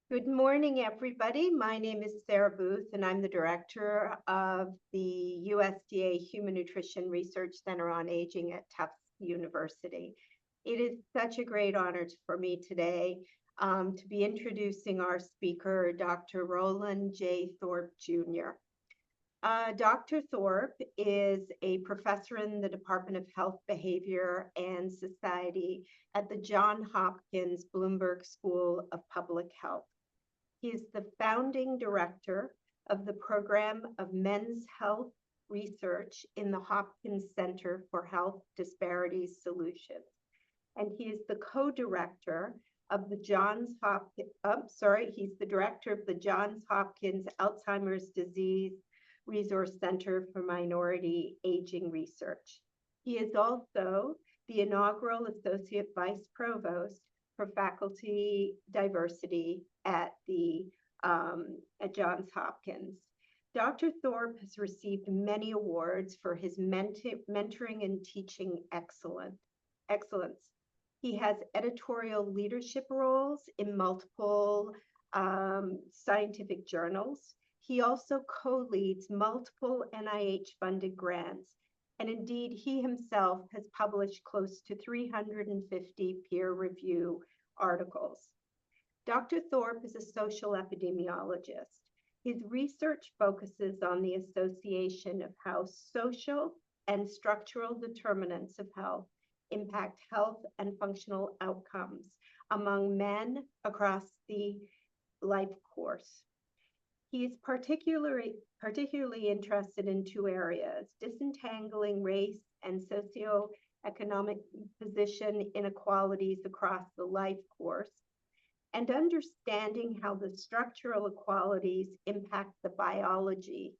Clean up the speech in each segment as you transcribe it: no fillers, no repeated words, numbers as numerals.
Good morning, everybody. My name is Sarah Booth, and I'm the director of the USDA Human Nutrition Research Center on Aging at Tufts University. It is such a great honor for me today to be introducing our speaker, Dr. Roland J. Thorpe Jr. Dr. Thorpe is a professor in the Department of Health, Behavior, and Society at the Johns Hopkins Bloomberg School of Public Health. He is the founding director of the Program of Men's Health Research in the Hopkins Center for Health Disparities Solutions. And he is the co-director of the he's the director of the Johns Hopkins Alzheimer's Disease Resource Center for Minority Aging Research. He is also the inaugural Associate Vice Provost for Faculty Diversity at Johns Hopkins. Dr. Thorpe has received many awards for his mentoring and teaching excellence. He has editorial leadership roles in multiple scientific journals. He also co-leads multiple NIH-funded grants, and indeed, he himself has published close to 350 peer-review articles. Dr. Thorpe is a social epidemiologist. His research focuses on the association of how social and structural determinants of health impact health and functional outcomes among men across the life course. He is particularly interested in two areas: disentangling race and socioeconomic position inequalities across the life course, and understanding how the structural equalities impact the biology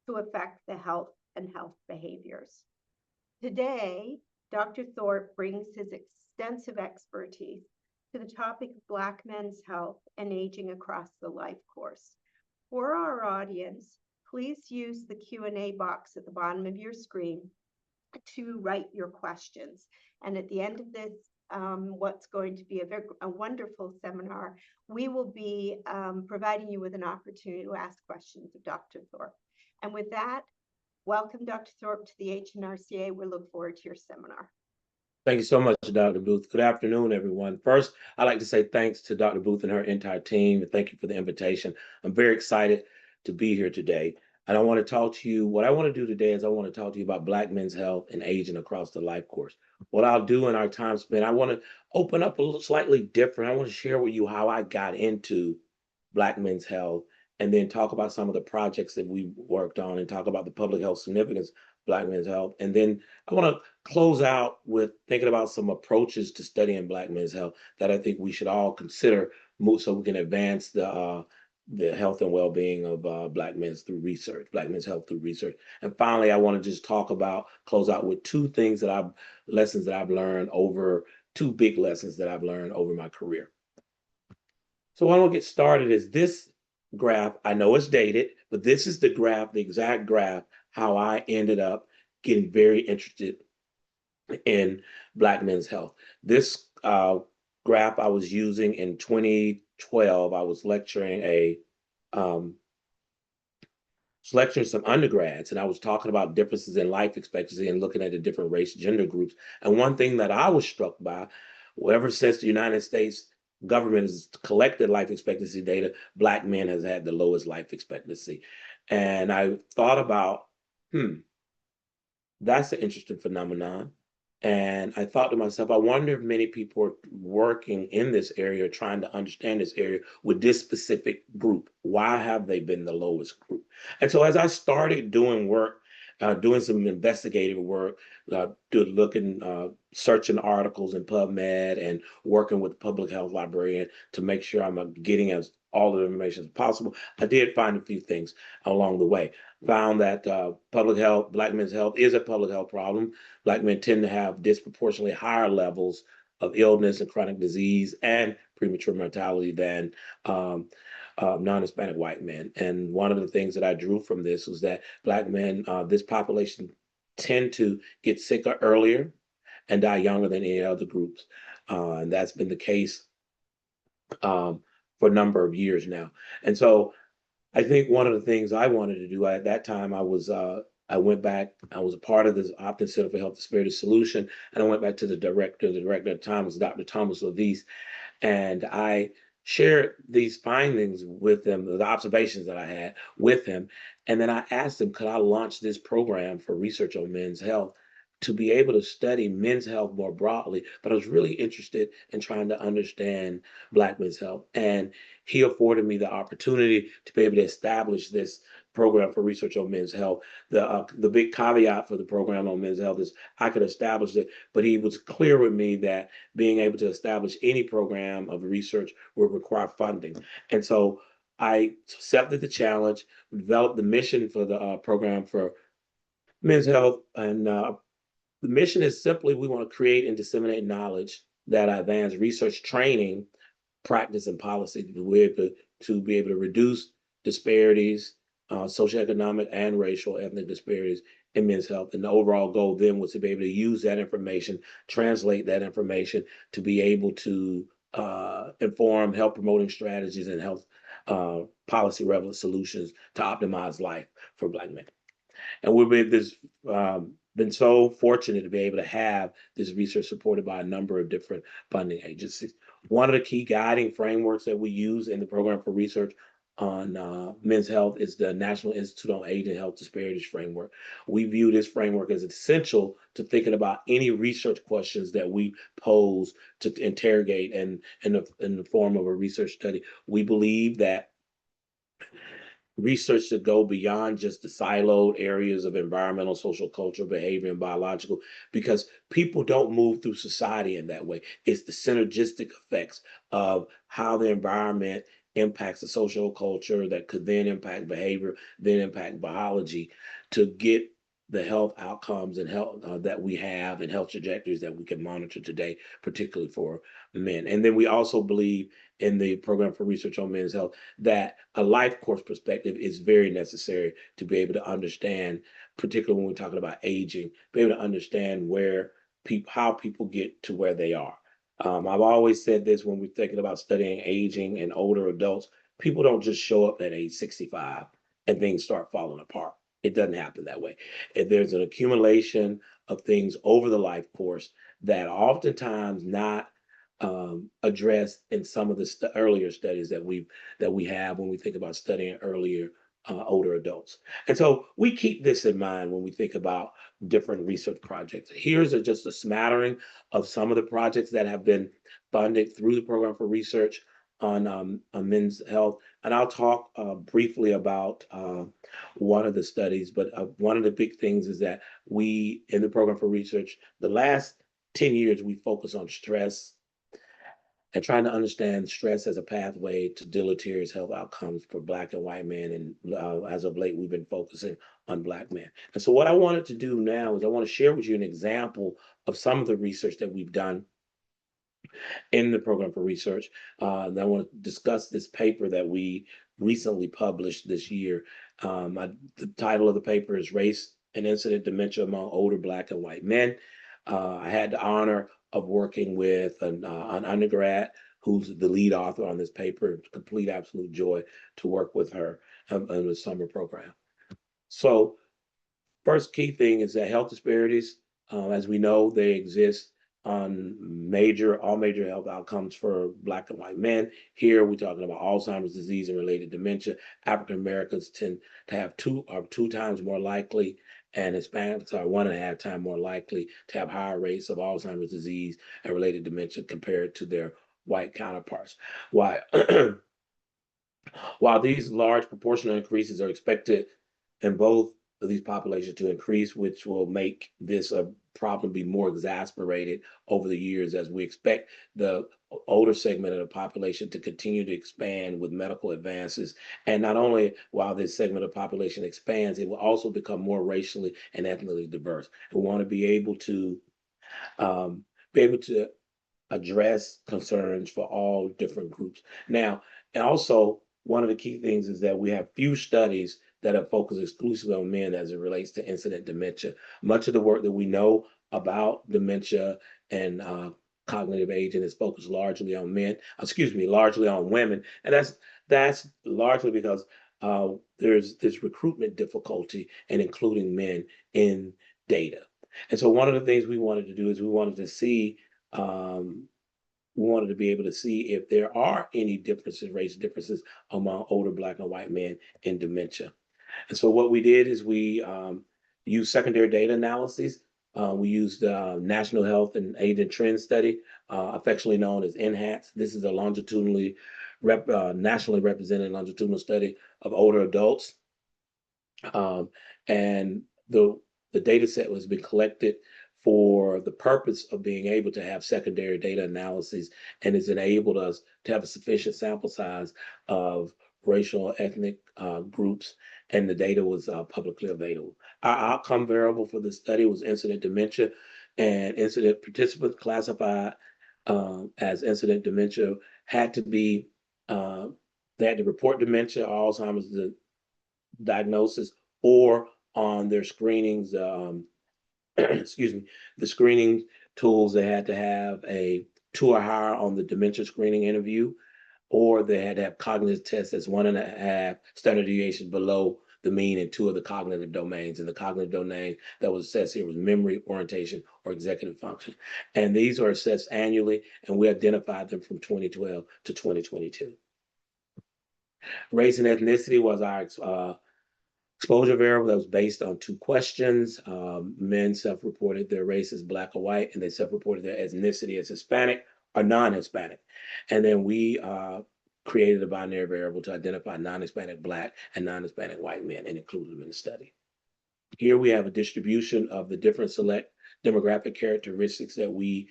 to affect the health and health behaviors. Today, Dr. Thorpe brings his extensive expertise to the topic of Black men's health and aging across the life course. For our audience, please use the Q&A box at the bottom of your screen to write your questions. And at the end of this, what's going to be a wonderful seminar, we will be providing you with an opportunity to ask questions of Dr. Thorpe. And with that, welcome Dr. Thorpe to the HNRCA. We look forward to your seminar. Thank you so much, Dr. Booth. Good afternoon, everyone. First, I'd like to say thanks to Dr. Booth and her entire team, and thank you for the invitation. I'm very excited to be here today. And I want to talk to you, what I want to do today is I want to talk to you about Black men's health and aging across the life course. What I'll do in our time spent, I want to open up a little slightly different. I want to share with you how I got into Black men's health, and then talk about some of the projects that we worked on and talk about the public health significance of Black men's health. And then I want to close out with thinking about some approaches to studying Black men's health that I think we should all consider so we can advance the health and well-being of Black men's through research, Black men's health through research. And finally, I want to just close out with two lessons that I've learned over, two big lessons that I've learned over my career. So what I want to get started is this graph. I know it's dated, but this is the exact graph, how I ended up getting very interested in Black men's health. This graph I was using in 2012. I was lecturing some undergrads, and I was talking about differences in life expectancy and looking at the different race gender groups. And one thing that I was struck by, ever since the United States government has collected life expectancy data, Black men has had the lowest life expectancy. And I thought about, that's an interesting phenomenon. And I thought to myself, I wonder if many people are working in this area, trying to understand this area with this specific group. Why have they been the lowest group? And so as I started doing work, doing some investigative work, searching articles in PubMed and working with the public health librarian to make sure I'm getting all the information as possible, I did find a few things along the way. Found that public health, Black men's health is a public health problem. Black men tend to have disproportionately higher levels of illness and chronic disease and premature mortality than non-Hispanic white men. And one of the things that I drew from this was that Black men, this population, tend to get sicker earlier and die younger than any other groups. And that's been the case for a number of years now. And so I think one of the things I wanted to do at that time, I went back, I was a part of the Hopkins Center for Health Disparities Solution, and I went back to the director at the time was Dr. Thomas Levis, and I shared these findings with him, the observations that I had with him. And then I asked him, could I launch this program for research on men's health to be able to study men's health more broadly? But I was really interested in trying to understand Black men's health. And he afforded me the opportunity to be able to establish this program for research on men's health. The big caveat for the program on men's health is I could establish it, but he was clear with me that being able to establish any program of research would require funding. And so I accepted the challenge, developed the mission for the program for men's health. And the mission is simply we want to create and disseminate knowledge that advance research training, practice, and policy to be able to reduce disparities, socioeconomic and racial ethnic disparities in men's health. And the overall goal then was to be able to use that information, translate that information to be able to inform health promoting strategies and health policy relevant solutions to optimize life for Black men. And been so fortunate to be able to have this research supported by a number of different funding agencies. One of the key guiding frameworks that we use in the program for research on men's health is the National Institute on Age and Health Disparities framework. We view this framework as essential to thinking about any research questions that we pose to interrogate in the form of a research study. We believe that research should go beyond just the siloed areas of environmental, social, cultural, behavior, and biological, because people don't move through society in that way. It's the synergistic effects of how the environment impacts the social culture that could then impact behavior, then impact biology to get the health outcomes and health that we have and health trajectories that we can monitor today, particularly for men. And then we also believe in the program for research on men's health that a life course perspective is very necessary to be able to understand, particularly when we're talking about aging, be able to understand how people get to where they are. I've always said this when we're thinking about studying aging and older adults, people don't just show up at age 65 and things start falling apart. It doesn't happen that way. There's an accumulation of things over the life course that are oftentimes not addressed in some of the earlier studies that we have when we think about studying earlier older adults. And so we keep this in mind when we think about different research projects. Here's just a smattering of some of the projects that have been funded through the program for research on men's health. And I'll talk briefly about one of the studies, but one of the big things is that we, in the program for research, the last 10 years, we focus on stress and trying to understand stress as a pathway to deleterious health outcomes for Black and white men. And as of late, we've been focusing on Black men. And so what I wanted to do now is I want to share with you an example of some of the research that we've done in the program for research. And I want to discuss this paper that we recently published this year. The title of the paper is Race and Incident Dementia Among Older Black and White Men. I had the honor of working with an undergrad who's the lead author on this paper. Complete absolute joy to work with her in the summer program. So first key thing is that health disparities, as we know, they exist on all major health outcomes for Black and white men. Here we're talking about Alzheimer's disease and related dementia. African Americans tend to have two times more likely, and Hispanics are 1.5 times more likely to have higher rates of Alzheimer's disease and related dementia compared to their white counterparts. Why? While these large proportional increases are expected in both of these populations to increase, which will make this a problem be more exasperated over the years as we expect the older segment of the population to continue to expand with medical advances. And not only while this segment of population expands, it will also become more racially and ethnically diverse. We want to be able to address concerns for all different groups. Now, and also one of the key things is that we have few studies that are focused exclusively on men as it relates to incident dementia. Much of the work that we know about dementia and cognitive aging is focused largely on largely on women. And that's largely because there's this recruitment difficulty in including men in data. And so one of the things we wanted to do is we wanted to be able to see if there are any differences, race differences among older Black and white men in dementia. And so what we did is we used secondary data analyses. We used the National Health and Aging Trend Study, affectionately known as NHATS. This is a nationally represented longitudinal study of older adults. And the data set was been collected for the purpose of being able to have secondary data analyses, and it's enabled us to have a sufficient sample size of racial ethnic groups, and the data was publicly available. Our outcome variable for the study was incident dementia, and incident participants classified as incident dementia had to be they had to report dementia or Alzheimer's diagnosis, or on their screenings, excuse me, the screening tools, they had to have a 2 or higher on the dementia screening interview, or they had to have cognitive tests that's 1.5 standard deviations below the mean in 2 of the cognitive domains. And the cognitive domain that was assessed here was memory, orientation, or executive function. And these are assessed annually, and we identified them from 2012 to 2022. Race and ethnicity was our exposure variable that was based on 2 questions. Men self-reported their race as Black or white, and they self-reported their ethnicity as Hispanic or non-Hispanic. And then we created a binary variable to identify non-Hispanic Black and non-Hispanic white men and included them in the study. Here we have a distribution of the different select demographic characteristics that we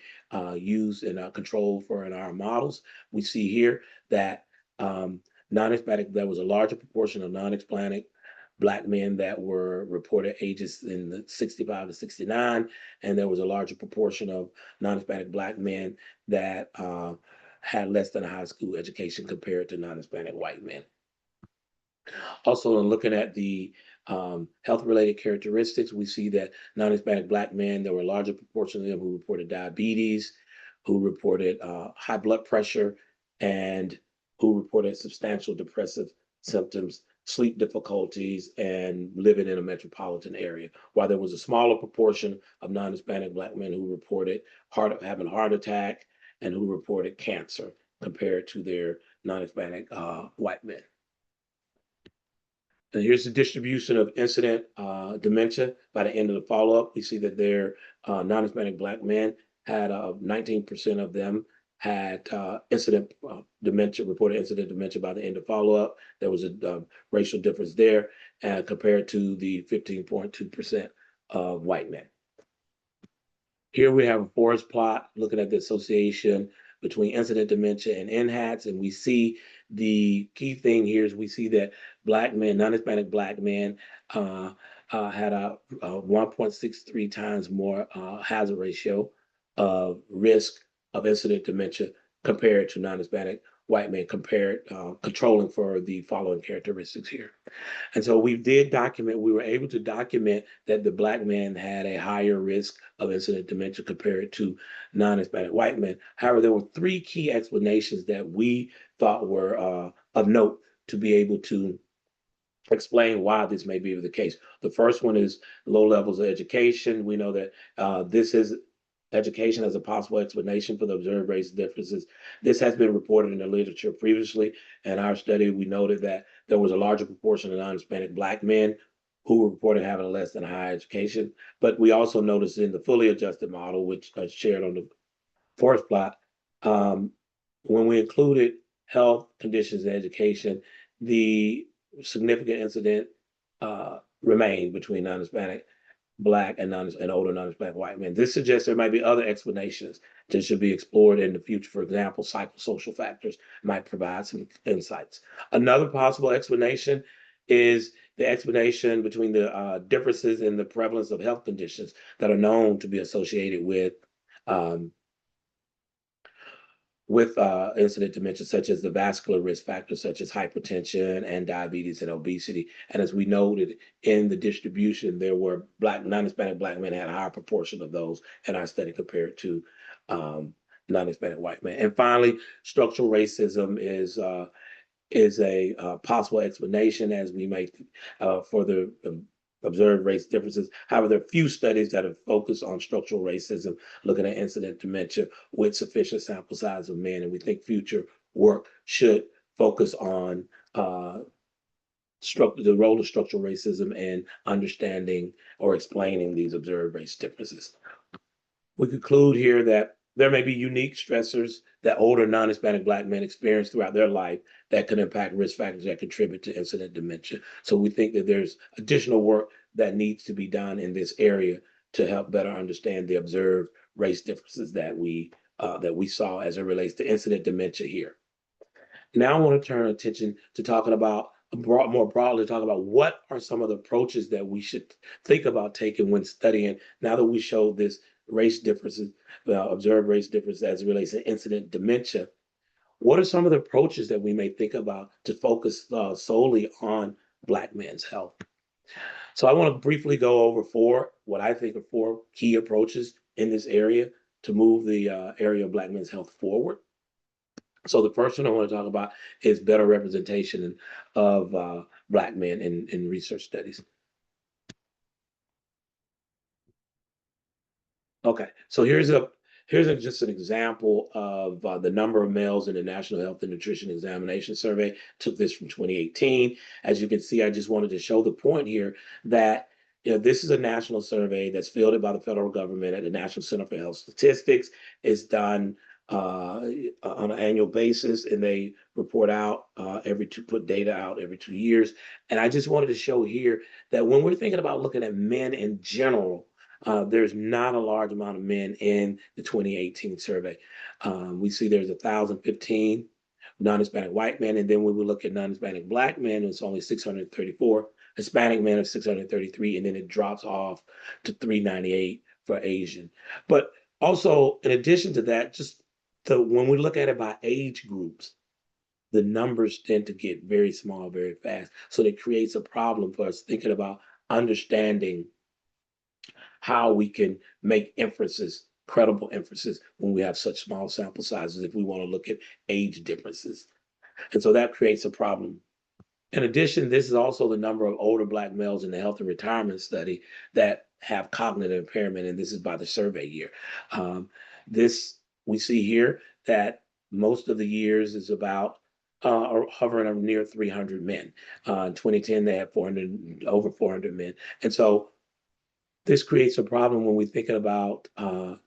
use in our control for in our models. We see here that non-Hispanic, there was a larger proportion of non-Hispanic Black men that were reported ages in the 65 to 69, and there was a larger proportion of non-Hispanic Black men that had less than a high school education compared to non-Hispanic white men. Also, in looking at the health-related characteristics, we see that non-Hispanic Black men, there were a larger proportion of them who reported diabetes, who reported high blood pressure, and who reported substantial depressive symptoms, sleep difficulties, and living in a metropolitan area. While there was a smaller proportion of non-Hispanic Black men who reported having heart attack and who reported cancer compared to their non-Hispanic white men. And here's the distribution of incident dementia by the end of the follow-up. We see that their non-Hispanic Black men had 19% of them had incident dementia, reported incident dementia by the end of follow-up. There was a racial difference there compared to the 15.2% of white men. Here we have a forest plot looking at the association between incident dementia and NHATS, and we see the key thing here is we see that Black men, non-Hispanic Black men, had a 1.63 times more hazard ratio of risk of incident dementia compared to non-Hispanic white men, controlling for the following characteristics here. And so we were able to document that the Black men had a higher risk of incident dementia compared to non-Hispanic white men. However, there were 3 key explanations that we thought were of note to be able to explain why this may be the case. The first one is low levels of education. We know that this is education as a possible explanation for the observed race differences. This has been reported in the literature previously. In our study, we noted that there was a larger proportion of non-Hispanic Black men who reported having less than high education. But we also noticed in the fully adjusted model, which I shared on the forest plot, when we included health conditions and education, the significant incident remained between non-Hispanic Black and older non-Hispanic white men. This suggests there might be other explanations that should be explored in the future. For example, psychosocial factors might provide some insights. Another possible explanation is the explanation between the differences in the prevalence of health conditions that are known to be associated with incident dementia, such as the vascular risk factors, such as hypertension and diabetes and obesity. And as we noted in the distribution, there were non-Hispanic Black men had a higher proportion of those in our study compared to non-Hispanic white men. And finally, structural racism is a possible explanation as we make for the observed race differences. However, there are few studies that have focused on structural racism, looking at incident dementia with sufficient sample size of men. And we think future work should focus on the role of structural racism and understanding or explaining these observed race differences. We conclude here that there may be unique stressors that older non-Hispanic Black men experience throughout their life that could impact risk factors that contribute to incident dementia. So we think that there's additional work that needs to be done in this area to help better understand the observed race differences that we saw as it relates to incident dementia here. Now I want to turn attention to talking about more broadly, talk about what are some of the approaches that we should think about taking when studying. Now that we showed this race differences, observed race differences as it relates to incident dementia, what are some of the approaches that we may think about to focus solely on Black men's health? So I want to briefly go over what I think are four key approaches in this area to move the area of Black men's health forward. So the first one I want to talk about is better representation of Black men in research studies. Okay, so here's just an example of the number of males in the National Health and Nutrition Examination Survey. Took this from 2018. As you can see, I just wanted to show the point here that this is a national survey that's fielded by the federal government at the National Center for Health Statistics. It's done on an annual basis, and they report out put data out every 2 years. And I just wanted to show here that when we're thinking about looking at men in general, there's not a large amount of men in the 2018 survey. We see there's 1,015 non-Hispanic white men, and then when we look at non-Hispanic Black men, it's only 634. Hispanic men are 633, and then it drops off to 398 for Asian. But also, in addition to that, when we look at it by age groups, the numbers tend to get very small very fast. So it creates a problem for us thinking about understanding how we can make inferences, credible inferences, when we have such small sample sizes if we want to look at age differences. And so that creates a problem. In addition, this is also the number of older Black males in the health and retirement study that have cognitive impairment, and this is by the survey year. We see here that most of the years is about hovering near 300 men. In 2010, they had over 400 men. And so this creates a problem when we're thinking about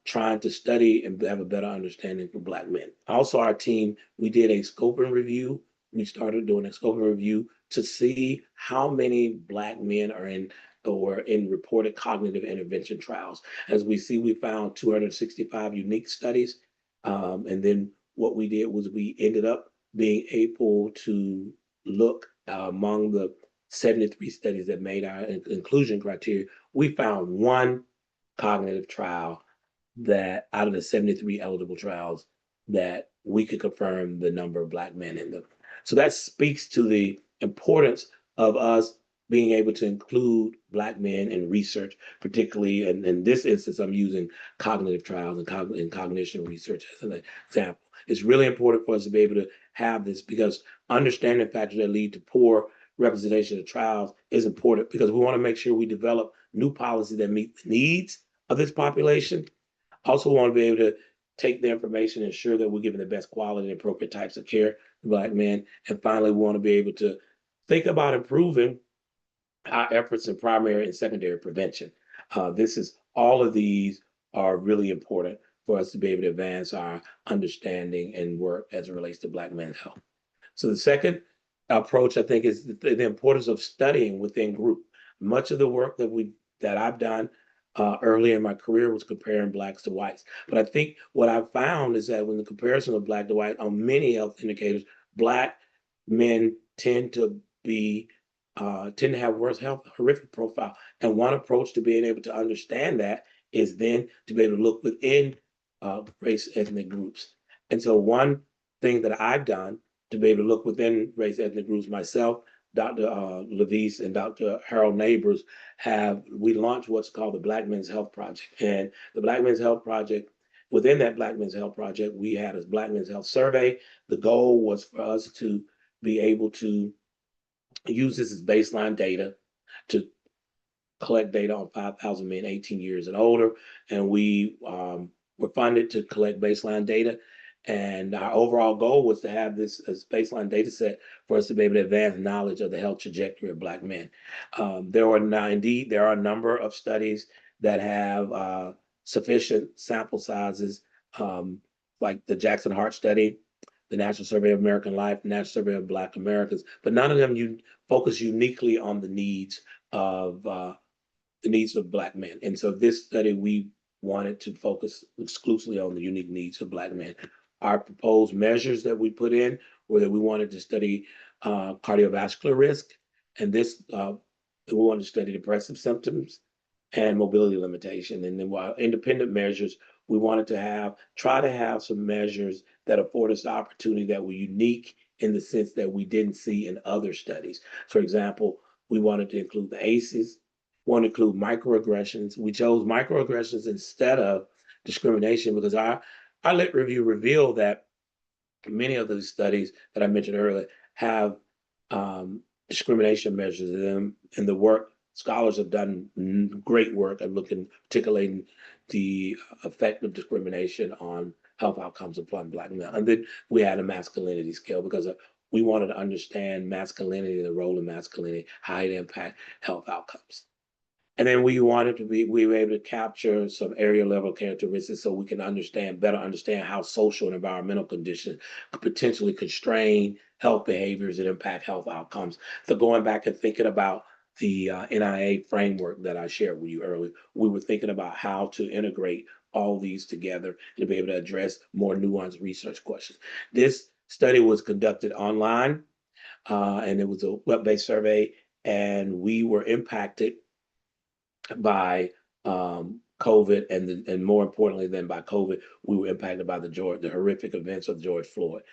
trying to study and have a better understanding for Black men. Also, our team, we did a scoping review. We started doing a scoping review to see how many Black men are in reported cognitive intervention trials. As we see, we found 265 unique studies. And then what we did was we ended up being able to look among the 73 studies that made our inclusion criteria. We found one cognitive trial that out of the 73 eligible trials that we could confirm the number of Black men in them. So that speaks to the importance of us being able to include Black men in research, particularly in this instance, I'm using cognitive trials and cognition research as an example. It's really important for us to be able to have this because understanding factors that lead to poor representation of trials is important because we want to make sure we develop new policies that meet the needs of this population. Also want to be able to take the information and ensure that we're giving the best quality and appropriate types of care to Black men. And finally, we want to be able to think about improving our efforts in primary and secondary prevention. All of these are really important for us to be able to advance our understanding and work as it relates to Black men's health. So the second approach, I think, is the importance of studying within group. Much of the work that I've done early in my career was comparing Blacks to whites. But I think what I've found is that when the comparison of Black to white on many health indicators, Black men tend to have worse health, horrific profile. And one approach to being able to understand that is then to be able to look within race ethnic groups. And so one thing that I've done to be able to look within race ethnic groups myself, Dr. Levis and Dr. Harold Neighbors we launched what's called the Black Men's Health Project. And the Black Men's Health Project within that Black Men's Health Project, we had a Black Men's Health Survey. The goal was for us to be able to use this as baseline data to collect data on 5,000 men 18 years and older. And we were funded to collect baseline data. And our overall goal was to have this as baseline data set for us to be able to advance knowledge of the health trajectory of Black men. There are a number of studies that have sufficient sample sizes, like the Jackson Heart Study, the National Survey of American Life, the National Survey of Black Americans, but none of them focus uniquely on the needs of Black men. And so this study, we wanted to focus exclusively on the unique needs of Black men. Our proposed measures that we put in were that we wanted to study cardiovascular risk, and we wanted to study depressive symptoms and mobility limitation. And then while independent measures, we wanted to try to have some measures that afford us the opportunity that were unique in the sense that we didn't see in other studies. For example, we wanted to include the ACEs, want to include microaggressions. We chose microaggressions instead of discrimination because our lit review revealed that many of those studies that I mentioned earlier have discrimination measures in them. And the work, scholars have done great work at articulating the effect of discrimination on health outcomes upon Black men. And then we had a masculinity scale because we wanted to understand masculinity, the role of masculinity, how it impacts health outcomes. And then we were able to capture some area level characteristics so we can better understand how social and environmental conditions could potentially constrain health behaviors and impact health outcomes. So going back and thinking about the NIA framework that I shared with you earlier, we were thinking about how to integrate all these together to be able to address more nuanced research questions. This study was conducted online, and it was a web-based survey, and we were impacted by COVID, and more importantly than by COVID, we were impacted by the horrific events of George Floyd.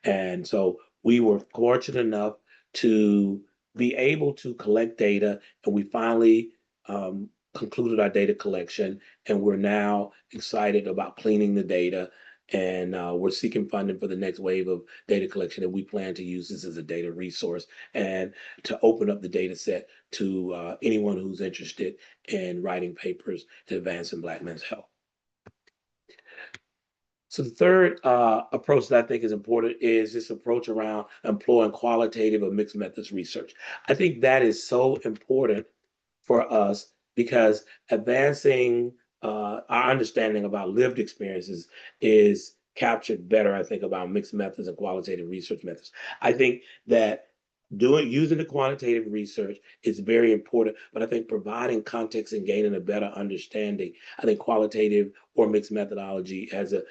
And so we were fortunate enough to be able to collect data, and we finally concluded our data collection, and we're now excited about cleaning the data, and we're seeking funding for the next wave of data collection, and we plan to use this as a data resource and to open up the data set to anyone who's interested in writing papers to advance in Black men's health. So the third approach that I think is important is this approach around employing qualitative or mixed methods research. I think that is so important for us because advancing our understanding about lived experiences is captured better, I think, about mixed methods and qualitative research methods. I think that using the quantitative research is very important, but I think providing context and gaining a better understanding, I think qualitative or mixed methodology has an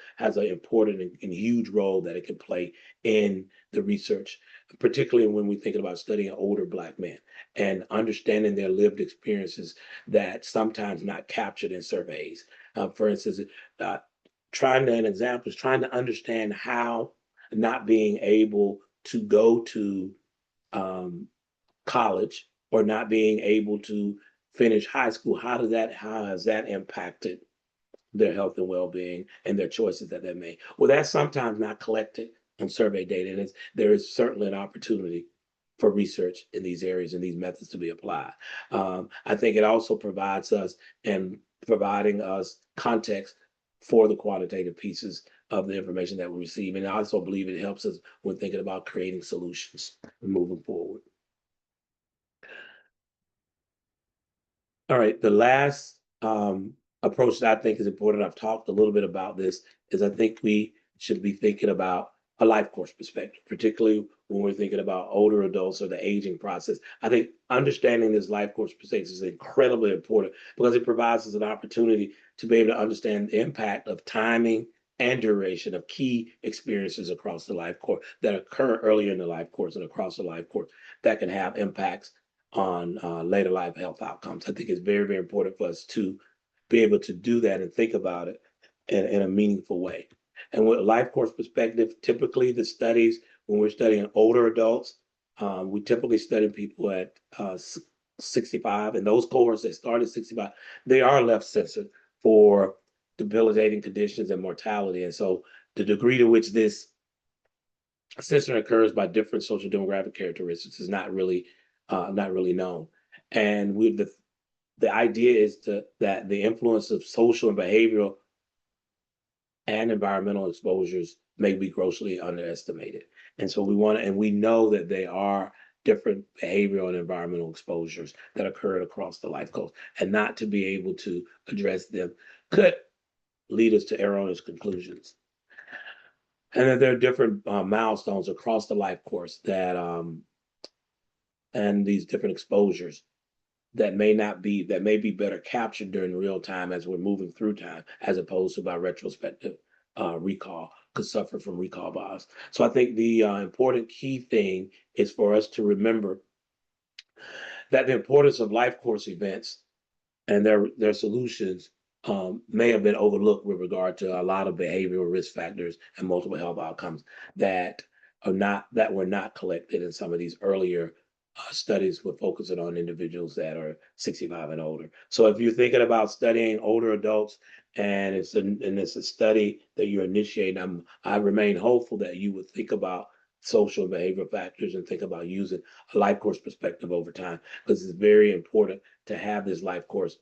important and huge role that it can play in the research, particularly when we're thinking about studying older Black men and understanding their lived experiences that sometimes not captured in surveys. For instance, trying to understand how not being able to go to college or not being able to finish high school, how has that impacted their health and well-being and their choices that they make? Well, that's sometimes not collected in survey data, and there is certainly an opportunity for research in these areas and these methods to be applied. I think it also provides us and providing us context for the quantitative pieces of the information that we receive. And I also believe it helps us when thinking about creating solutions and moving forward. All right, the last approach that I think is important, I've talked a little bit about this, is I think we should be thinking about a life course perspective, particularly when we're thinking about older adults or the aging process. I think understanding this life course perspective is incredibly important because it provides us an opportunity to be able to understand the impact of timing and duration of key experiences across the life course that occur earlier in the life course and across the life course that can have impacts on later life health outcomes. I think it's very, very important for us to be able to do that and think about it in a meaningful way. And with a life course perspective, typically the studies, when we're studying older adults, we typically study people at 65, and those cohorts that start at 65, they are left censored for debilitating conditions and mortality. And so the degree to which this censoring occurs by different social demographic characteristics is not really known. And the idea is that the influence of social and behavioral and environmental exposures may be grossly underestimated. And so we know that they are different behavioral and environmental exposures that occurred across the life course, and not to be able to address them could lead us to erroneous conclusions. And then there are different milestones across the life course and these different exposures that may be better captured during real time as we're moving through time, as opposed to by retrospective recall, could suffer from recall bias. So I think the important key thing is for us to remember that the importance of life course events and their solutions may have been overlooked with regard to a lot of behavioral risk factors and multiple health outcomes that were not collected in some of these earlier studies with focusing on individuals that are 65 and older. So if you're thinking about studying older adults and it's a study that you're initiating, I remain hopeful that you would think about social and behavioral factors and think about using a life course perspective over time, because it's very important to have this life course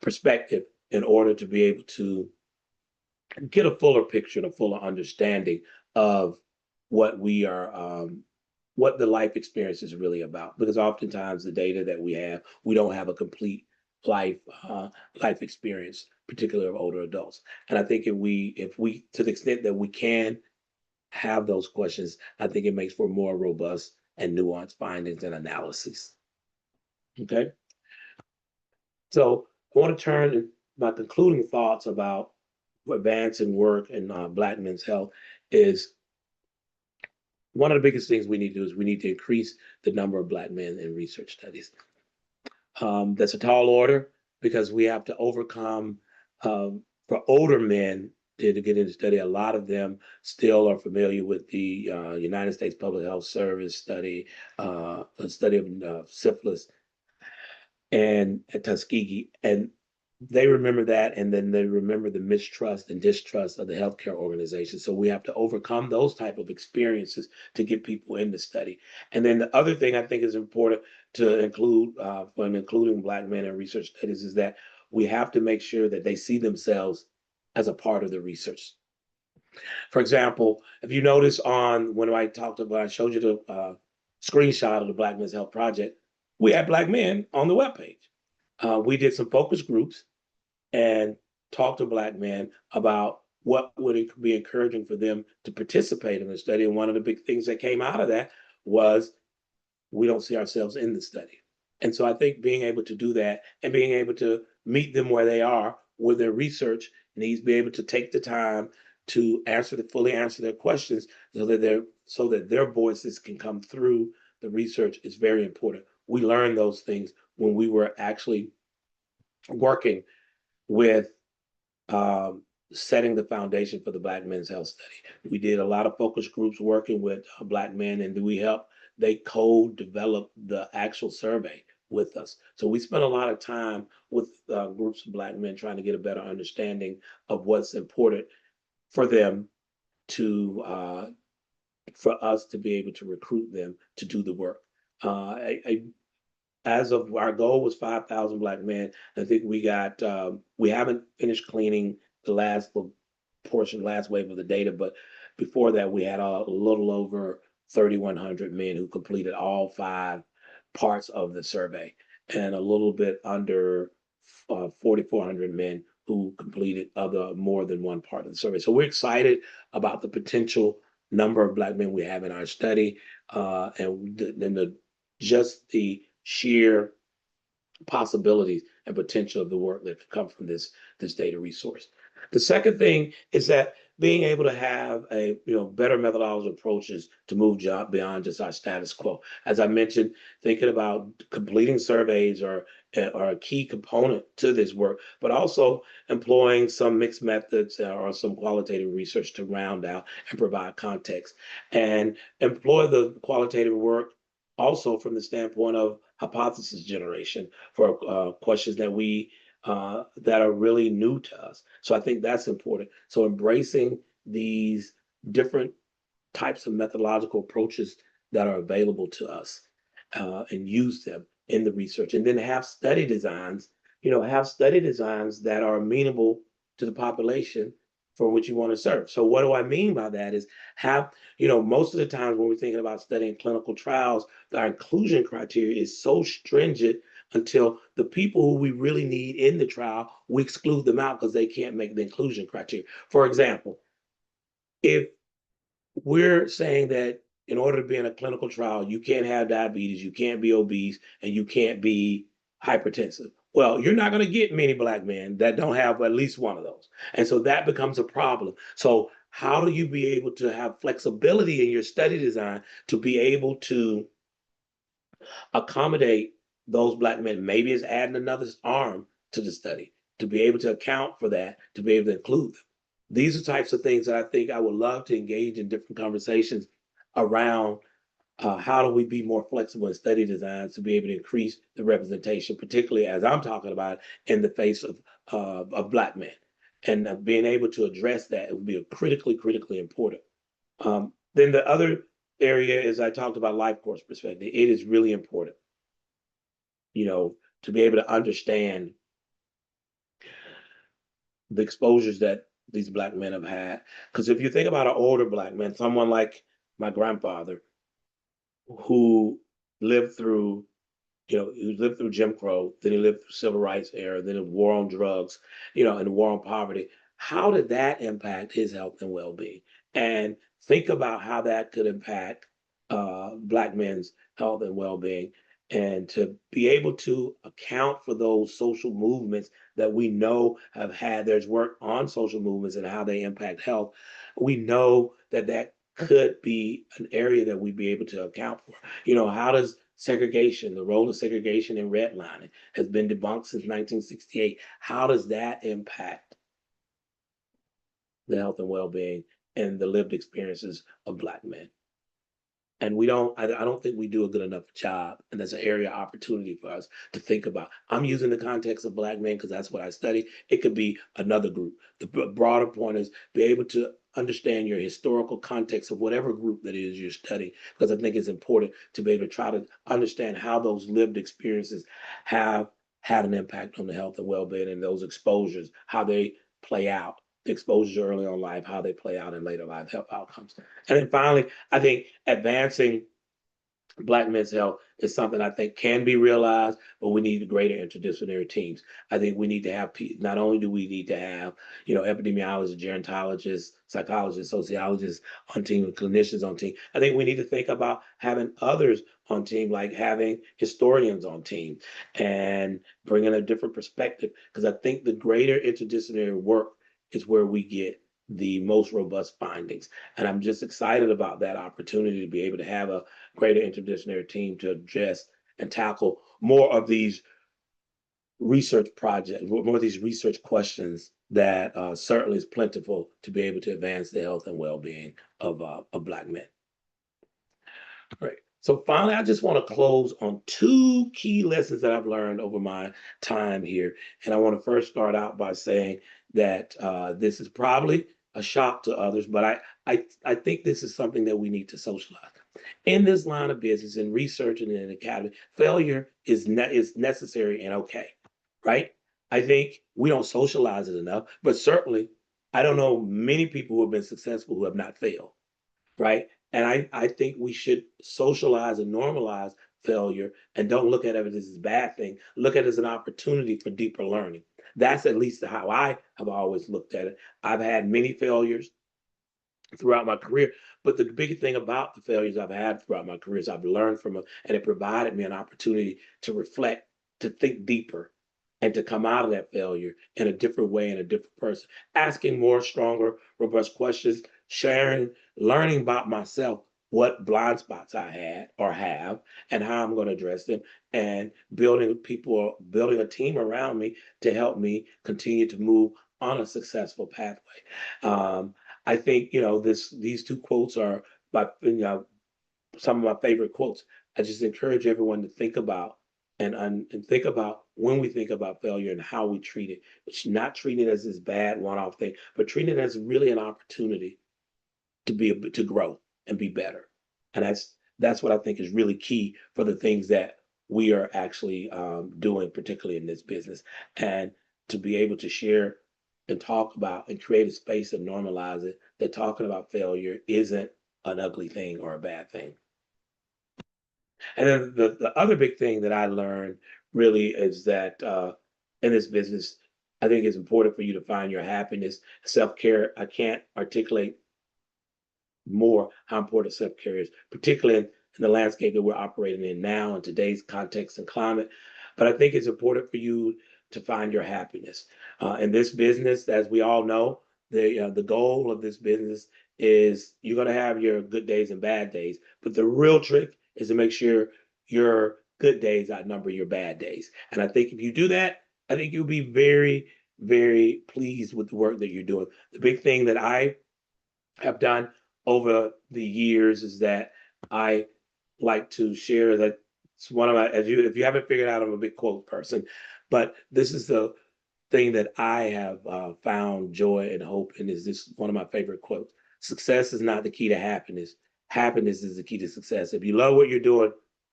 perspective in order to be able to get a fuller picture and a fuller understanding of what what the life experience is really about. Because oftentimes the data that we don't have a complete life experience, particularly of older adults. And I think if we to the extent that we can have those questions, I think it makes for more robust and nuanced findings and analyses. Okay. So I want to turn my concluding thoughts about advancing work in Black men's health is one of the biggest things we need to do is we need to increase the number of Black men in research studies. That's a tall order because we have to overcome, for older men to get into study, a lot of them still are familiar with the United States Public Health Service study, a study of syphilis and at Tuskegee, and they remember that, and then they remember the mistrust and distrust of the healthcare organization. So we have to overcome those type of experiences to get people in the study. And then the other thing I think is important to include when including Black men in research studies is that we have to make sure that they see themselves as a part of the research. For example, if you notice when I showed you the screenshot of the Black Men's Health Project, we had Black men on the webpage. We did some focus groups and talked to Black men about what would it be encouraging for them to participate in the study. And one of the big things that came out of that was we don't see ourselves in the study. And so I think being able to do that and being able to meet them where they are with their research needs to be able to take the time to fully answer their questions so that their voices can come through the research is very important. We learned those things when we were actually working with setting the foundation for the Black Men's Health Study. We did a lot of focus groups working with Black men, and they co-developed the actual survey with us. So we spent a lot of time with groups of Black men trying to get a better understanding of what's important for them for us to be able to recruit them to do the work. As of our goal was 5,000 Black men. I think we haven't finished cleaning the last wave of the data, but before that we had a little over 3,100 men who completed all 5 parts of the survey, and a little bit under 4,400 men who completed more than one part of the survey. So we're excited about the potential number of Black men we have in our study, and just the sheer possibilities and potential of the work that could come from this data resource. The second thing is that being able to have better methodological approaches to move beyond just our status quo. As I mentioned, thinking about completing surveys are a key component to this work, but also employing some mixed methods or some qualitative research to round out and provide context, and employ the qualitative work also from the standpoint of hypothesis generation for questions that we that are really new to us. So I think that's important. So embracing these different types of methodological approaches that are available to us and use them in the research. And then have study designs, have study designs that are amenable to the population for which you want to serve. So what do I mean by that is have, most of the times when we're thinking about studying clinical trials, our inclusion criteria is so stringent until the people who we really need in the trial, we exclude them out because they can't make the inclusion criteria. For example, if we're saying that in order to be in a clinical trial, you can't have diabetes, you can't be obese, and you can't be hypertensive. Well, you're not going to get many Black men that don't have at least one of those. And so that becomes a problem. So, how do you be able to have flexibility in your study design to be able to accommodate those Black men? Maybe it's adding another arm to the study to be able to account for that, to be able to include them. These are types of things that I think I would love to engage in different conversations around how do we be more flexible in study designs to be able to increase the representation, particularly as I'm talking about in the face of Black men. And being able to address that would be critically important. Then the other area is I talked about life course perspective. It is really important, to be able to understand the exposures that these Black men have had. Because if you think about an older Black man, someone like my grandfather, who lived through, he lived through Jim Crow, then he lived through civil rights era, then the war on drugs, and the war on poverty. How did that impact his health and well-being? And think about how that could impact Black men's health and well-being. And to be able to account for those social movements that we know have had, there's work on social movements and how they impact health. We know that could be an area that we'd be able to account for. How does segregation, the role of segregation in redlining has been debunked since 1968. How does that impact the health and well-being and the lived experiences of Black men? And I don't think we do a good enough job. And that's an area of opportunity for us to think about. I'm using the context of Black men because that's what I study. It could be another group. The broader point is be able to understand your historical context of whatever group that is you're studying, because I think it's important to be able to try to understand how those lived experiences have had an impact on the health and well-being and those exposures, how they play out, the exposures early on in life, how they play out in later life health outcomes. And then finally, I think advancing Black men's health is something I think can be realized, but we need greater interdisciplinary teams. I think we need to have, not only do we need to have, epidemiologists, gerontologists, psychologists, sociologists on team, clinicians on team. I think we need to think about having others on team, like having historians on team and bringing a different perspective. Because I think the greater interdisciplinary work is where we get the most robust findings. And I'm just excited about that opportunity to be able to have a greater interdisciplinary team to address and tackle more of these research projects, more of these research questions that certainly is plentiful to be able to advance the health and well-being of Black men. Great. So finally, I just want to close on two key lessons that I've learned over my time here. And I want to first start out by saying that this is probably a shock to others, but I think this is something that we need to socialize. In this line of business, in research and in academy, failure is necessary and okay, right? I think we don't socialize it enough, but certainly I don't know many people who have been successful who have not failed, right? And I think we should socialize and normalize failure and don't look at it as a bad thing. Look at it as an opportunity for deeper learning. That's at least how I have always looked at it. I've had many failures throughout my career, but the big thing about the failures I've had throughout my career is I've learned from them, and it provided me an opportunity to reflect, to think deeper, and to come out of that failure in a different way, in a different person, asking more stronger, robust questions, sharing, learning about myself, what blind spots I had or have, and how I'm going to address them, and building a team around me to help me continue to move on a successful pathway. I think these two quotes are some of my favorite quotes. I just encourage everyone to think about and think about when we think about failure and how we treat it. It's not treating it as this bad one-off thing, but treating it as really an opportunity to grow and be better. And that's what I think is really key for the things that we are actually doing, particularly in this business, and to be able to share and talk about and create a space and normalize it. That talking about failure isn't an ugly thing or a bad thing. And then the other big thing that I learned really is that in this business, I think it's important for you to find your happiness, self-care. I can't articulate more how important self-care is, particularly in the landscape that we're operating in now in today's context and climate. But I think it's important for you to find your happiness. In this business, as we all know, the goal of this business is you're going to have your good days and bad days, but the real trick is to make sure your good days outnumber your bad days. And I think if you do that, I think you'll be very, very pleased with the work that you're doing. The big thing that I have done over the years is that I like to share that it's one of my, if you haven't figured out, I'm a big quote person, but this is the thing that I have found joy and hope in. Is this one of my favorite quotes? Success is not the key to happiness. Happiness is the key to success. If you love what you're doing,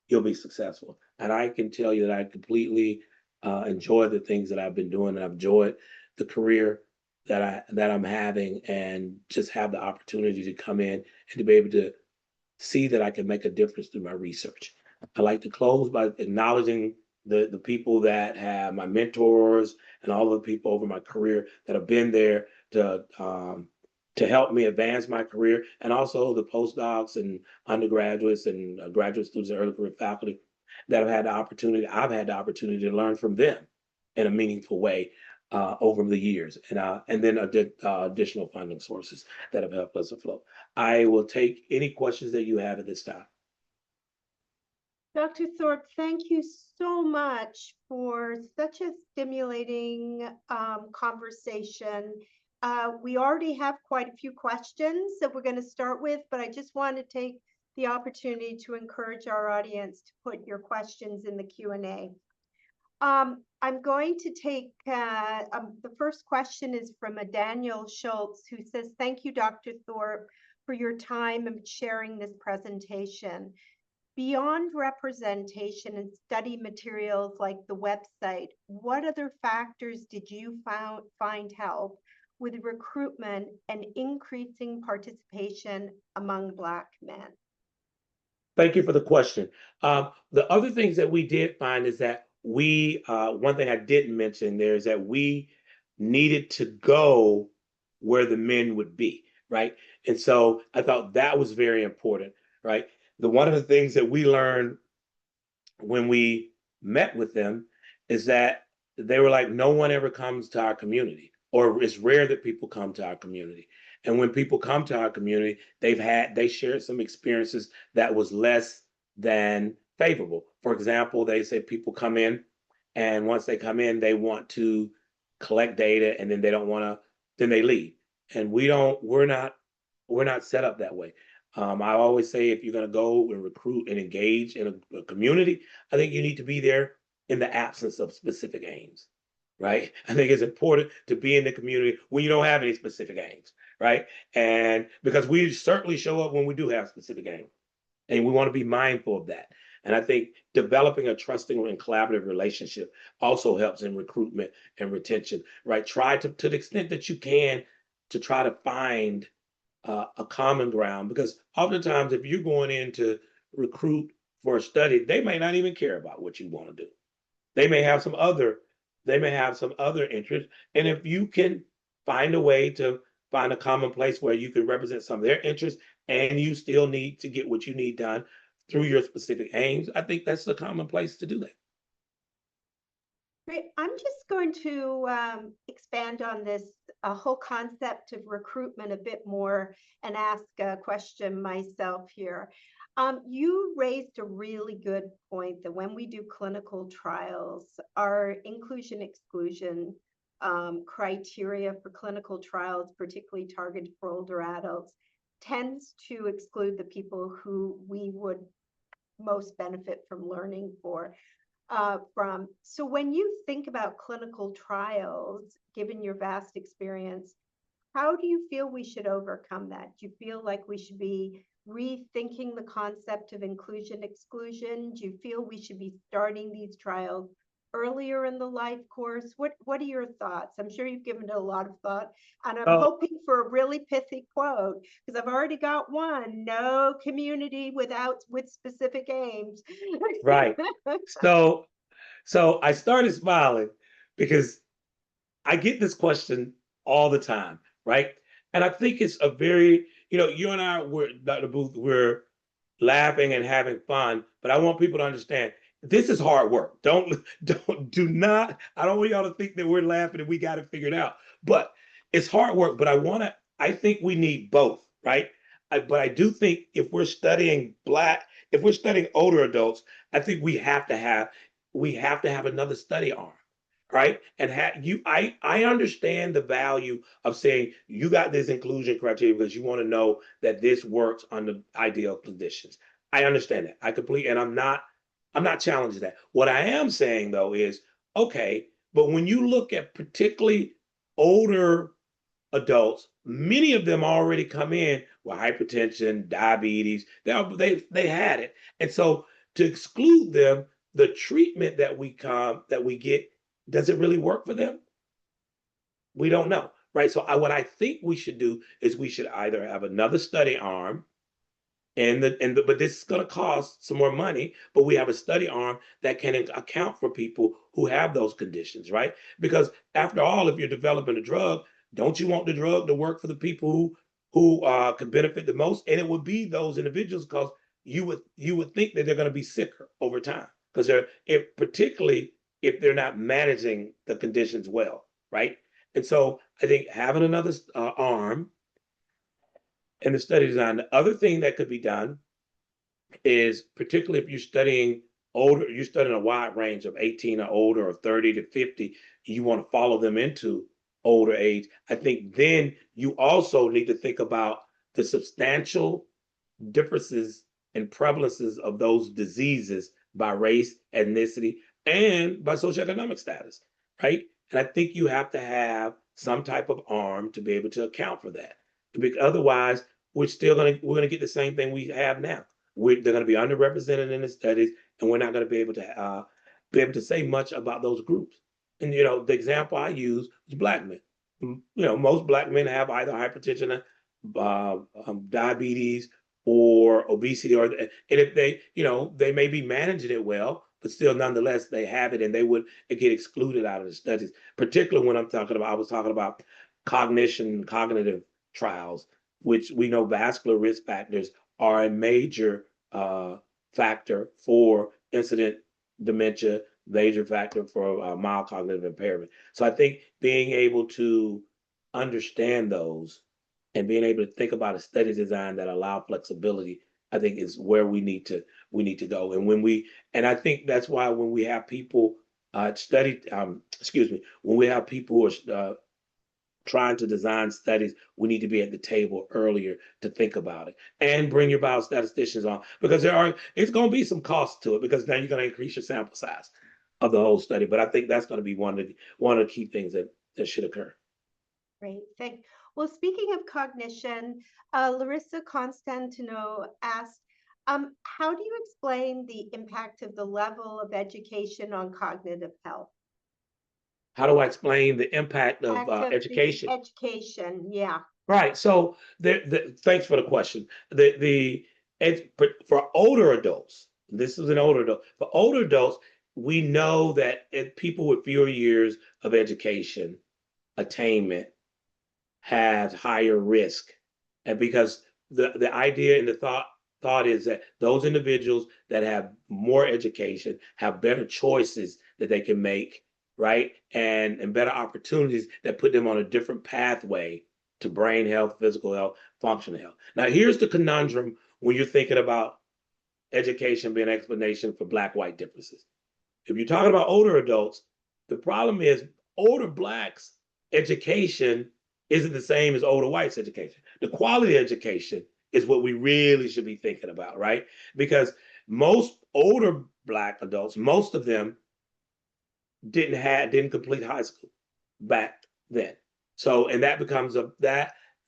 you'll be successful. And I can tell you that I completely enjoy the things that I've been doing, and I've enjoyed the career that I'm having, and just have the opportunity to come in and to be able to see that I can make a difference through my research. I like to close by acknowledging the people that have my mentors and all the people over my career that have been there to help me advance my career, and also the postdocs and undergraduates and graduate students and early career faculty that I've had the opportunity to learn from them in a meaningful way over the years, and then additional funding sources that have helped us afloat. I will take any questions that you have at this time. Dr. Thorpe, thank you so much for such a stimulating conversation. We already have quite a few questions that we're going to start with, but I just want to take the opportunity to encourage our audience to put your questions in the Q&A. I'm going to take, the first question is from a Daniel Schultz, who says, thank you, Dr. Thorpe, for your time and sharing this presentation. Beyond representation and study materials like the website, what other factors did you find help with recruitment and increasing participation among Black men? Thank you for the question. The other things that we did find is that one thing I didn't mention there is that we needed to go where the men would be, right? And so I thought that was very important, right? One of the things that we learned when we met with them is that they were like, no one ever comes to our community, or it's rare that people come to our community. And when people come to our community, they shared some experiences that was less than favorable. For example, they say people come in, and once they come in, they want to collect data, and then they don't want to, then they leave. And we're not set up that way. I always say if you're going to go and recruit and engage in a community, I think you need to be there in the absence of specific aims, right? I think it's important to be in the community when you don't have any specific aims, right? And because we certainly show up when we do have specific aims, and we want to be mindful of that. And I think developing a trusting and collaborative relationship also helps in recruitment and retention, right? Try to the extent that you can to try to find a common ground, because oftentimes if you're going in to recruit for a study, they may not even care about what you want to do. They may have some other interest. And if you can find a way to find a common place where you can represent some of their interests, and you still need to get what you need done through your specific aims, I think that's the common place to do that. Great. I'm just going to expand on this whole concept of recruitment a bit more and ask a question myself here. You raised a really good point that when we do clinical trials, our inclusion-exclusion criteria for clinical trials, particularly targeted for older adults, tends to exclude the people who we would most benefit from learning for. from. So when you think about clinical trials, given your vast experience, how do you feel we should overcome that? Do you feel like we should be rethinking the concept of inclusion exclusion? Do you feel we should be starting these trials earlier in the life course? What are your thoughts? I'm sure you've given it a lot of thought, and I'm Oh, hoping for a really pithy quote, because I've already got one: no community with specific aims. right. So, so I started smiling because I get this question all the time, right? And I think it's a very, you and I, Dr. Booth, we're laughing and having fun, but I want people to understand this is hard work. Do not, I don't want y'all to think that we're laughing and we got it figured out, but it's hard work. But I think we need both, right? But I do think if we're studying older adults, I think we have to have another study arm, right? And I understand the value of saying you got this inclusion criteria because you want to know that this works under ideal conditions. I understand that. And I'm not challenging that. What I am saying though is, okay, but when you look at particularly older adults, many of them already come in with hypertension, diabetes. They had it, and so to exclude them, the treatment that we get, does it really work for them? We don't know, right? So what I think we should do is we should either have another study arm, but this is going to cost some more money. But we have a study arm that can account for people who have those conditions, right? Because after all, if you're developing a drug, don't you want the drug to work for the people who could benefit the most? And it would be those individuals because you would think that they're going to be sicker over time because particularly if they're not managing the conditions well, right? And so I think having another arm in the study design. The other thing that could be done is particularly if you're studying a wide range of 18 or older or 30 to 50, you want to follow them into older age. I think then you also need to think about the substantial differences and prevalences of those diseases by race, ethnicity, and by socioeconomic status, right? And I think you have to have some type of arm to be able to account for that. Because otherwise, we're gonna get the same thing we have now. They're gonna be underrepresented in the studies, and we're not gonna be able to say much about those groups. And the example I use is black men. Most black men have either hypertension, diabetes, or obesity, and if they may be managing it well, but still nonetheless they have it, and they would get excluded out of the studies. Particularly when I was talking about cognitive trials, which we know vascular risk factors are a major factor for incident dementia, major factor for mild cognitive impairment. So I think being able to understand those and being able to think about a study design that allow flexibility, I think is where we need to go. And I think that's why when we have people when we have people who are trying to design studies, we need to be at the table earlier to think about it and bring your biostatisticians on because it's going to be some cost to it because now you're going to increase your sample size of the whole study. But I think that's going to be one of the key things that should occur. Great, thank. Well, speaking of cognition, Larissa Constantino asked, how do you explain the impact of the level of education on cognitive health? How do I explain the impact of Impact of the education? education, yeah. Right. So thanks for the question. For older adults, this is an older adult. For older adults, we know that people with fewer years of education attainment have higher risk, and because the idea and the thought is that those individuals that have more education have better choices that they can make, right, and better opportunities that put them on a different pathway to brain health, physical health, functional health. Now, here's the conundrum when you're thinking about education being an explanation for black-white differences. If you're talking about older adults, the problem is older blacks' education isn't the same as older whites' education. The quality of education is what we really should be thinking about, right? Because most older Black adults, most of them didn't complete high school back then. So, and that becomes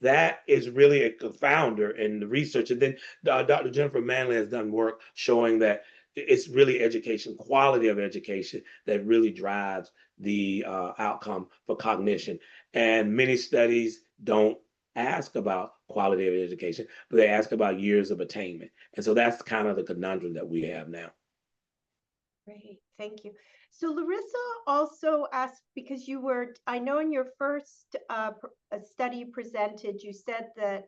that is really a confounder in the research. And then Dr. Jennifer Manley has done work showing that it's really education, quality of education, that really drives the outcome for cognition. And many studies don't ask about quality of education, but they ask about years of attainment. And so that's kind of the conundrum that we have now. Great, thank you. So Larissa also asked, because you were, I know in your first study presented, you said that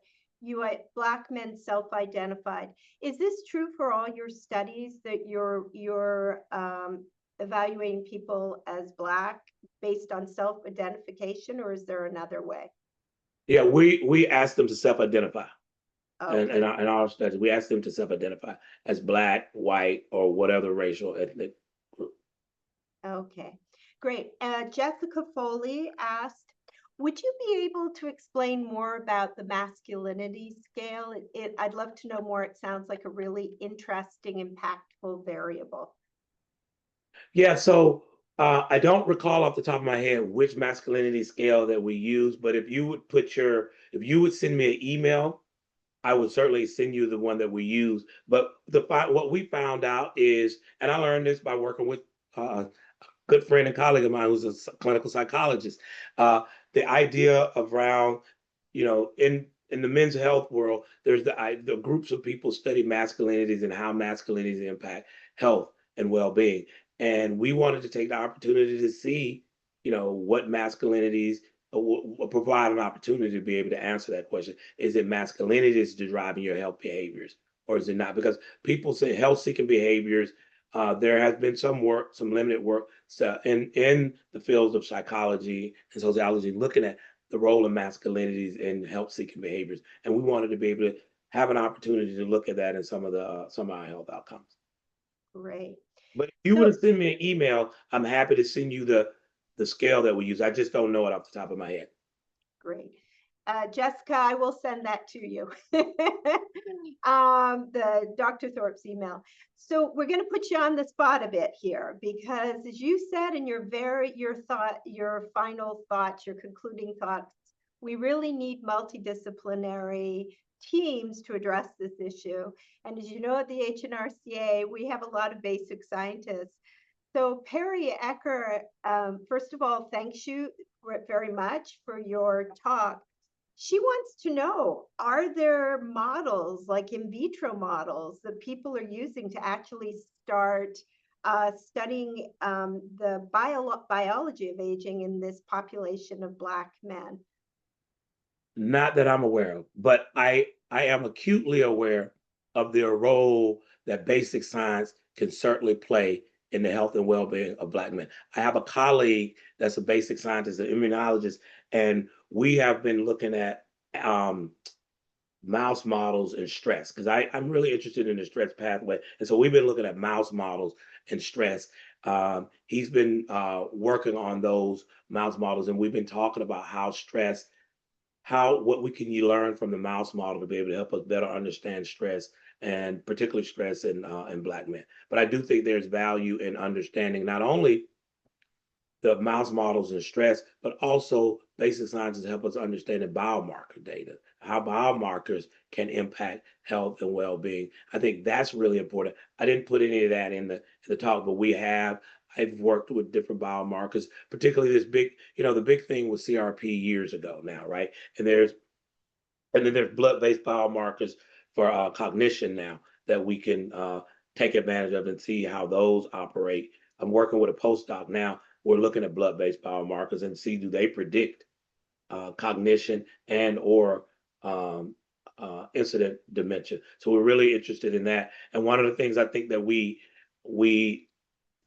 Black men self-identified. Is this true for all your studies, that you're evaluating people as Black based on self-identification, or is there another way? Yeah, we ask them to self-identify. And Okay. in our studies, we ask them to self-identify as Black, white, or whatever racial ethnic group. Okay, great. Jessica Foley asked, would you be able to explain more about the masculinity scale? I'd love to know more. It sounds like a really interesting, impactful variable. Yeah, so I don't recall off the top of my head which masculinity scale that we use, but if you would send me an email, I would certainly send you the one that we use. But what we found out is, and I learned this by working with a good friend and colleague of mine who's a clinical psychologist, the idea around, in the men's health world, there's the groups of people study masculinities and how masculinities impact health and well-being. And we wanted to take the opportunity to see, what masculinities provide an opportunity to be able to answer that question. Is it masculinity that's driving your health behaviors, or is it not? Because people say health-seeking behaviors. There has been some limited work in the fields of psychology and sociology, looking at the role of masculinities in health-seeking behaviors, and we wanted to be able to have an opportunity to look at that in some of our health outcomes. Great. But if you were to send me an email, I'm happy to send you the scale that we use. I just don't know it off the top of my head. Great. Jessica, I will send that to you. The Dr. Thorpe's email. So we're going to put you on the spot a bit here, because as you said in your final thoughts, your concluding thoughts, we really need multidisciplinary teams to address this issue. And as you know, at the HNRCA, we have a lot of basic scientists. So Perry Ecker, first of all, thanks you very much for your talk. She wants to know, are there models, like in vitro models, that people are using to actually start studying the biology of aging in this population of Black men? Not that I'm aware of, but I am acutely aware of the role that basic science can certainly play in the health and well-being of Black men. I have a colleague that's a basic scientist, an immunologist, and we have been looking at mouse models and stress, because I'm really interested in the stress pathway. And so we've been looking at mouse models and stress. He's been working on those mouse models, and we've been talking about what we can learn from the mouse model to be able to help us better understand stress, and particularly stress in Black men. But I do think there's value in understanding not only the mouse models and stress, but also basic science to help us understand the biomarker data, how biomarkers can impact health and well-being. I think that's really important. I didn't put any of that in the talk, but I've worked with different biomarkers, particularly this big, the big thing was CRP years ago now, right? And then there's blood-based biomarkers for cognition now that we can take advantage of and see how those operate. I'm working with a postdoc now. We're looking at blood-based biomarkers and see, do they predict cognition and or incident dementia. So we're really interested in that. And one of the things I think that we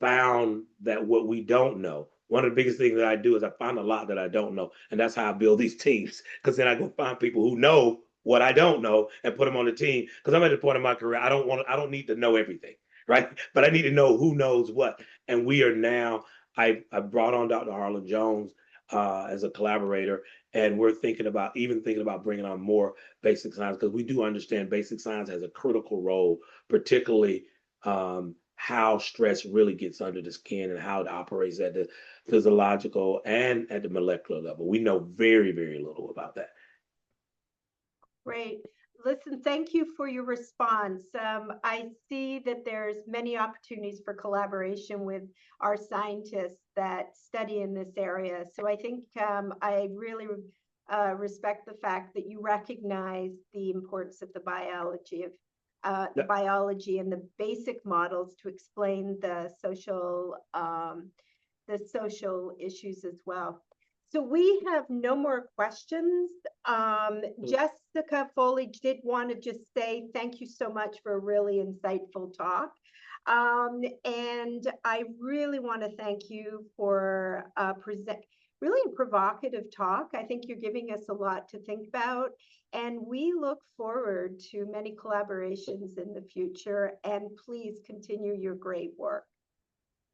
found that what we don't know, one of the biggest things that I do is I find a lot that I don't know. And that's how I build these teams. Because then I go find people who know what I don't know and put them on the team. Because I'm at the point in my career, I don't need to know everything, right? But I need to know who knows what. And we are now, I brought on Dr. Harlan Jones as a collaborator, and we're thinking about bringing on more basic science, because we do understand basic science has a critical role, particularly how stress really gets under the skin and how it operates at the physiological and at the molecular level. We know very, very little about that. Great. Listen, thank you for your response. I see that there's many opportunities for collaboration with our scientists that study in this area. So I think I really respect the fact that you recognize the importance of the biology and the basic models to explain the social issues as well. So we have no more questions. Jessica Foley did want to just say thank you so much for a really insightful talk. And I really want to thank you for really a provocative talk. I think you're giving us a lot to think about. And we look forward to many collaborations in the future. And please continue your great work.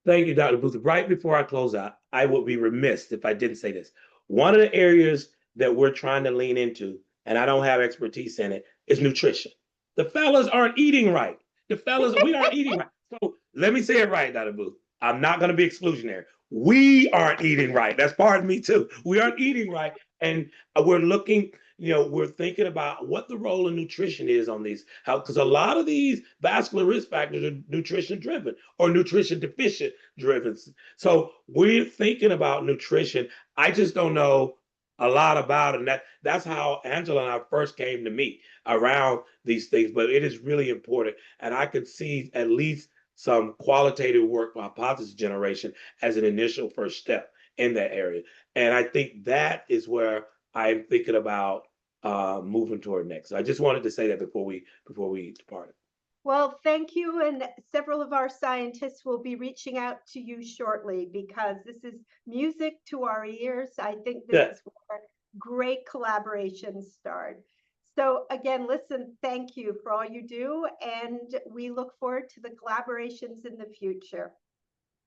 Thank you, Dr. Booth. Right before I close out, I would be remiss if I didn't say this. One of the areas that we're trying to lean into, and I don't have expertise in it, is nutrition. The fellas aren't eating right. We aren't eating right. So let me say it right, Dr. Booth. I'm not going to be exclusionary. We aren't eating right. That's part of me too. We aren't eating right. And we're looking, we're thinking about what the role of nutrition is on these, because a lot of these vascular risk factors are nutrition driven or nutrition deficient driven. So we're thinking about nutrition. I just don't know a lot about it. And that's how Angela and I first came to meet around these things, but it is really important. And I could see at least some qualitative work for hypothesis generation as an initial first step in that area. And I think that is where I'm thinking about moving toward next. So I just wanted to say that before we departed. Well, thank you. And several of our scientists will be reaching out to you shortly because this is music to our ears. I think this is where great collaborations start. So again, listen, thank you for all you do. And we look forward to the collaborations in the future.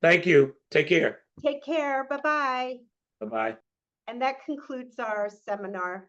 Thank you. Take care. Take care. Bye-bye. Bye-bye. And that concludes our seminar.